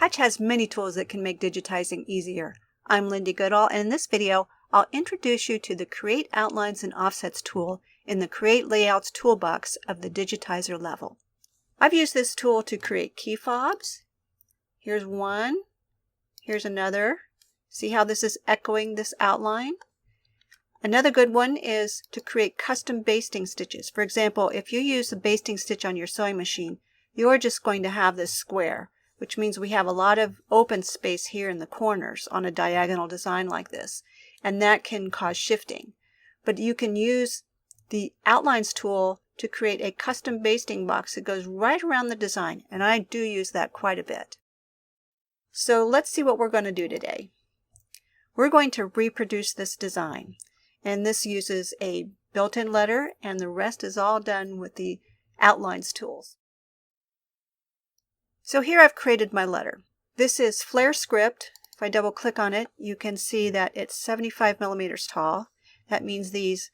Hatch has many tools that can make digitizing easier. I'm Lindy Goodall, and in this video, I'll introduce you to the Create Outlines and Offsets tool in the Create Layouts toolbox of the Digitizer level. I've used this tool to create key fobs. Here's one. Here's another. See how this is echoing this outline? Another good one is to create custom basting stitches. For example, if you use a basting stitch on your sewing machine, you're just going to have this square, which means we have a lot of open space here in the corners on a diagonal design like this, and that can cause shifting. But you can use the Outlines tool to create a custom basting box that goes right around the design, and I do use that quite a bit. So let's see what we're going to do today. We're going to reproduce this design, and this uses a built-in letter, and the rest is all done with the Outlines tools. So here I've created my letter. This is Flare Script. If I double click on it, you can see that it's 75 millimeters tall. That means these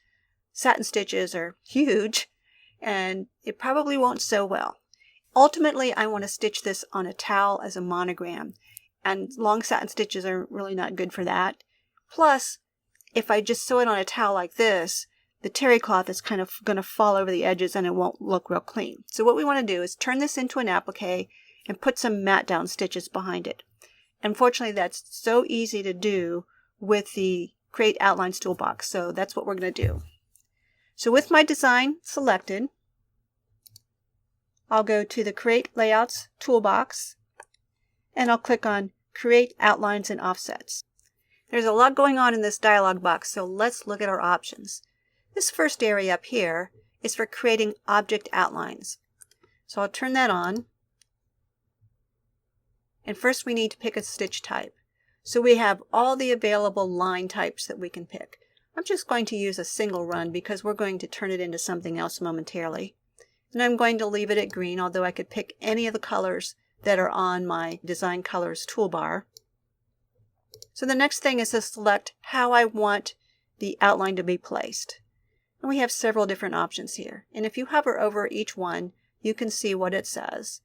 satin stitches are huge, and it probably won't sew well. Ultimately, I want to stitch this on a towel as a monogram, and long satin stitches are really not good for that. Plus, if I just sew it on a towel like this, the terry cloth is kind of going to fall over the edges and it won't look real clean. So what we want to do is turn this into an applique and put some mat down stitches behind it. Unfortunately, that's so easy to do with the Create Outlines toolbox, so that's what we're going to do. So with my design selected, I'll go to the Create Layouts toolbox and I'll click on Create Outlines and Offsets. There's a lot going on in this dialog box, so let's look at our options. This first area up here is for creating object outlines. So I'll turn that on. And first we need to pick a stitch type. So we have all the available line types that we can pick. I'm just going to use a single run because we're going to turn it into something else momentarily. And I'm going to leave it at green, although I could pick any of the colors that are on my Design Colors toolbar. So the next thing is to select how I want the outline to be placed. And we have several different options here. And if you hover over each one, you can see what it says.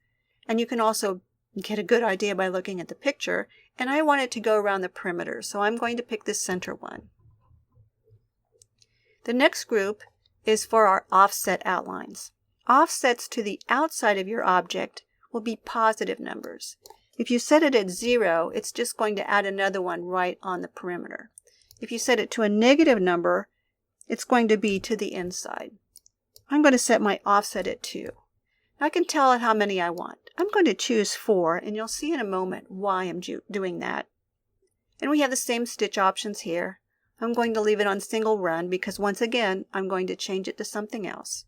And you can also get a good idea by looking at the picture, and I want it to go around the perimeter, so I'm going to pick this center one. The next group is for our offset outlines. Offsets to the outside of your object will be positive numbers. If you set it at 0, it's just going to add another one right on the perimeter. If you set it to a negative number, it's going to be to the inside. I'm going to set my offset at 2. I can tell it how many I want. I'm going to choose 4, and you'll see in a moment why I'm doing that. And we have the same stitch options here. I'm going to leave it on single run because once again, I'm going to change it to something else.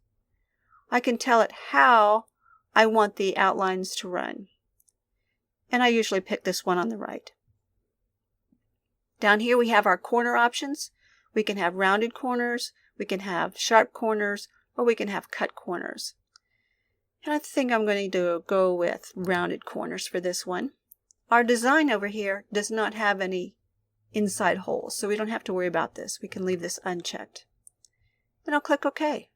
I can tell it how I want the outlines to run. And I usually pick this one on the right. Down here we have our corner options. We can have rounded corners, we can have sharp corners, or we can have cut corners. And I think I'm going to go with rounded corners for this one. Our design over here does not have any inside holes, so we don't have to worry about this. We can leave this unchecked. And I'll click OK.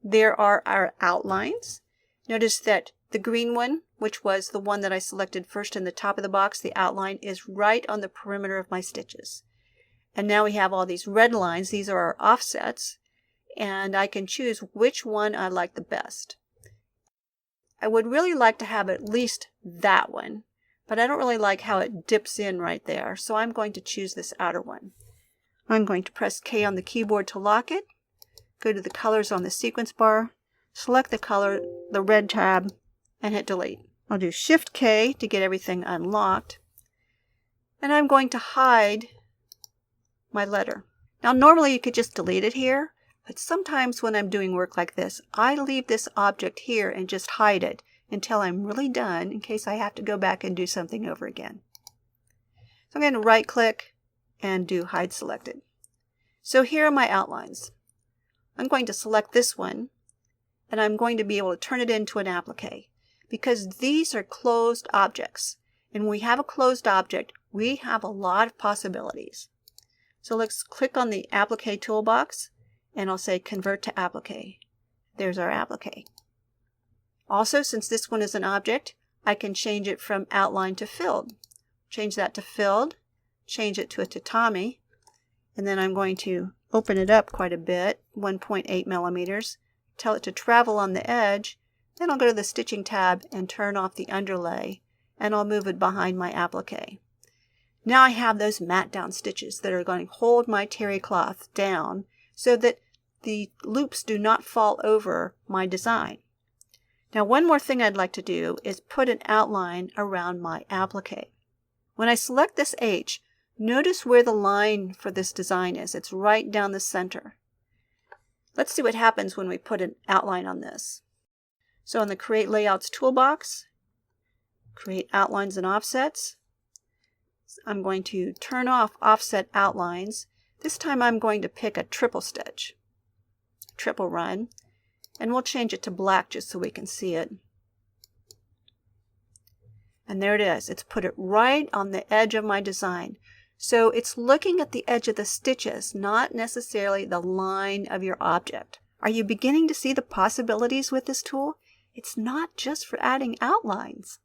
There are our outlines. Notice that the green one, which was the one that I selected first in the top of the box, the outline is right on the perimeter of my stitches. And now we have all these red lines. These are our offsets. And I can choose which one I like the best. I would really like to have at least that one, but I don't really like how it dips in right there, so I'm going to choose this outer one. I'm going to press K on the keyboard to lock it, go to the colors on the sequence bar, select the color, the red tab, and hit delete. I'll do Shift K to get everything unlocked, and I'm going to hide my letter. Now normally you could just delete it here, but sometimes when I'm doing work like this, I leave this object here and just hide it until I'm really done in case I have to go back and do something over again. So I'm going to right click and do Hide Selected. So here are my outlines. I'm going to select this one and I'm going to be able to turn it into an applique because these are closed objects. And when we have a closed object, we have a lot of possibilities. So let's click on the Applique toolbox and I'll say Convert to Applique. There's our applique. Also, since this one is an object, I can change it from outline to filled. Change that to filled, change it to a tatami, and then I'm going to open it up quite a bit, 1.8 millimeters, tell it to travel on the edge, then I'll go to the stitching tab and turn off the underlay, and I'll move it behind my applique. Now I have those mat down stitches that are going to hold my terry cloth down so that the loops do not fall over my design. Now one more thing I'd like to do is put an outline around my applique. When I select this H, notice where the line for this design is. It's right down the center. Let's see what happens when we put an outline on this. So in the Create Layouts toolbox, Create Outlines and Offsets, I'm going to turn off Offset Outlines. This time I'm going to pick a triple stitch, triple run, and we'll change it to black just so we can see it. And there it is. It's put it right on the edge of my design. So it's looking at the edge of the stitches, not necessarily the line of your object. Are you beginning to see the possibilities with this tool? It's not just for adding outlines.